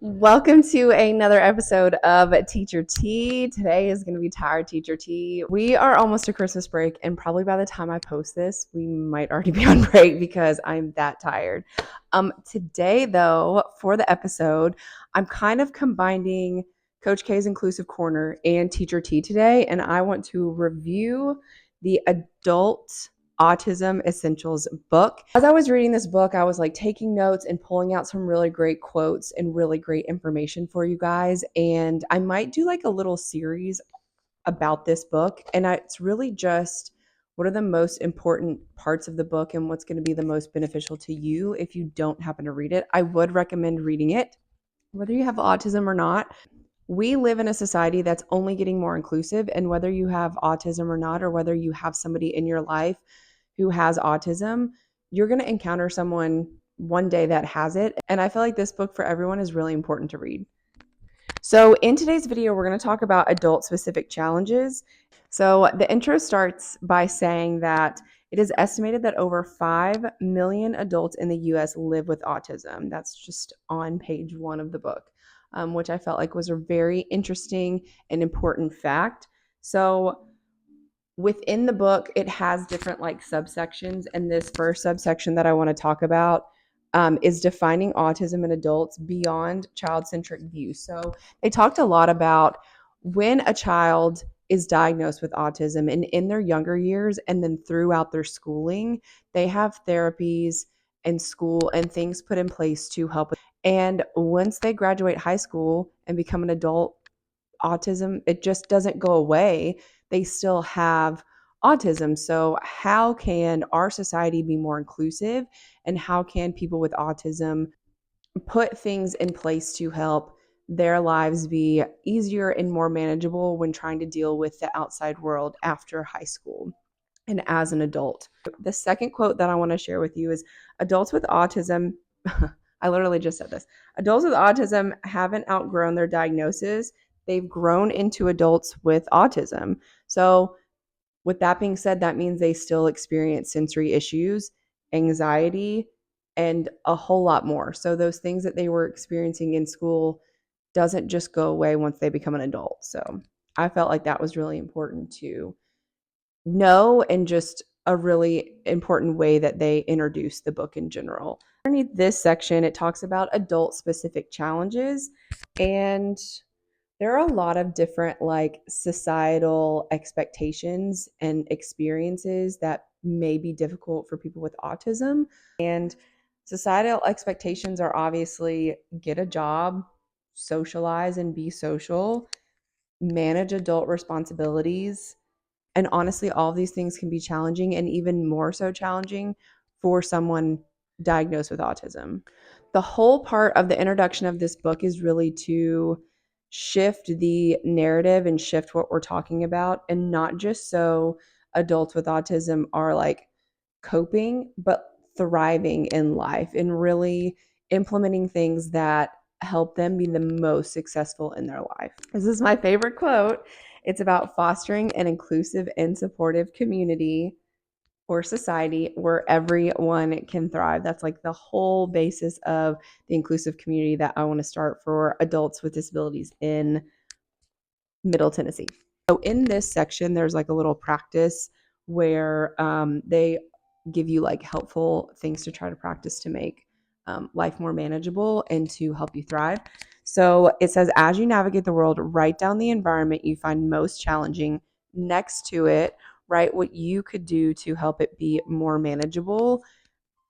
Welcome to another episode of Teacher Tea. Today is going to be Tired Teacher Tea. We are almost to Christmas break, and probably by the time I post this, we might already be on break because I'm that tired. Today, though, for the episode, I'm kind of combining Coach K's Inclusive Corner and Teacher Tea today, and I want to review the Adult Autism Essentials book. As I was reading this book, I was like taking notes and pulling out some really great quotes and really great information for you guys. And I might do like a little series about this book. And it's really just what are the most important parts of the book and what's going to be the most beneficial to you if you don't happen to read it. I would recommend reading it, whether you have autism or not. We live in a society that's only getting more inclusive, and whether you have autism or not, or whether you have somebody in your life who has autism, you're going to encounter someone one day that has it. And I feel like this book for everyone is really important to read. So in today's video, we're going to talk about adult specific challenges. So the intro starts by saying that it is estimated that over 5 million adults in the US live with autism. That's just on page 1 of the book, which I felt like was a very interesting and important fact. So within the book, it has different like subsections, and this first subsection that I want to talk about is defining autism in adults beyond child-centric views. So they talked a lot about when a child is diagnosed with autism and in their younger years and then throughout their schooling, they have therapies and school and things put in place to help. And once they graduate high school and become an adult, autism, it just doesn't go away. They still have autism. So how can our society be more inclusive, and how can people with autism put things in place to help their lives be easier and more manageable when trying to deal with the outside world after high school and as an adult? The second quote that I want to share with you is adults with autism I literally just said this. Adults with autism haven't outgrown their diagnosis. They've grown into adults with autism. So, with that being said, that means they still experience sensory issues, anxiety, and a whole lot more. So, those things that they were experiencing in school doesn't just go away once they become an adult. So, I felt like that was really important to know, and just a really important way that they introduce the book in general. Underneath this section, it talks about adult specific challenges, and there are a lot of different like societal expectations and experiences that may be difficult for people with autism. And societal expectations are obviously get a job, socialize and be social, manage adult responsibilities, and honestly, all of these things can be challenging, and even more so challenging for someone diagnosed with autism. The whole part of the introduction of this book is really to shift the narrative and shift what we're talking about, and not just so adults with autism are like coping, but thriving in life and really implementing things that help them be the most successful in their life. This is my favorite quote. It's about fostering an inclusive and supportive community or society where everyone can thrive. That's like the whole basis of the inclusive community that I want to start for adults with disabilities in Middle Tennessee. So in this section, there's like a little practice where they give you like helpful things to try to practice to make life more manageable and to help you thrive. So it says, as you navigate the world, write down the environment you find most challenging. Next to it, write what you could do to help it be more manageable.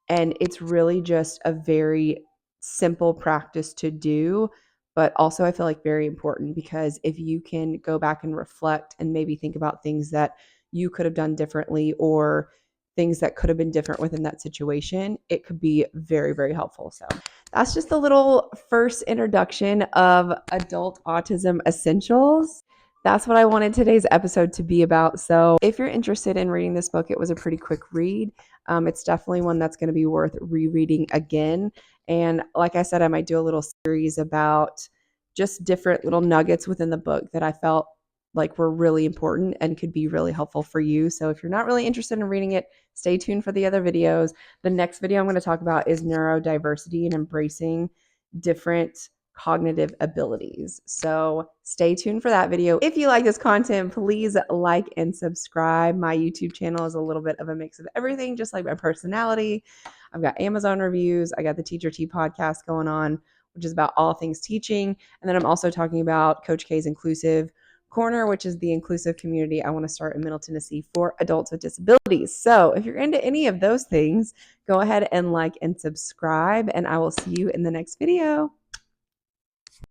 And it's really just a very simple practice to do, but also I feel like very important, because if you can go back and reflect and maybe think about things that you could have done differently or things that could have been different within that situation, it could be very, very helpful. So that's just a little first introduction of Adult Autism Essentials. That's what I wanted today's episode to be about. So if you're interested in reading this book, it was a pretty quick read. It's definitely one that's going to be worth rereading again. And like I said, I might do a little series about just different little nuggets within the book that I felt like were really important and could be really helpful for you. So if you're not really interested in reading it, stay tuned for the other videos. The next video I'm going to talk about is neurodiversity and embracing different cognitive abilities. So stay tuned for that video. If you like this content, please like and subscribe. My YouTube channel is a little bit of a mix of everything, just like my personality. I've got Amazon reviews. I got the Teacher T podcast going on, which is about all things teaching. And then I'm also talking about Coach K's inclusive Korner, which is the inclusive community I want to start in Middle Tennessee for adults with disabilities. So if you're into any of those things, go ahead and like and subscribe, and I will see you in the next video.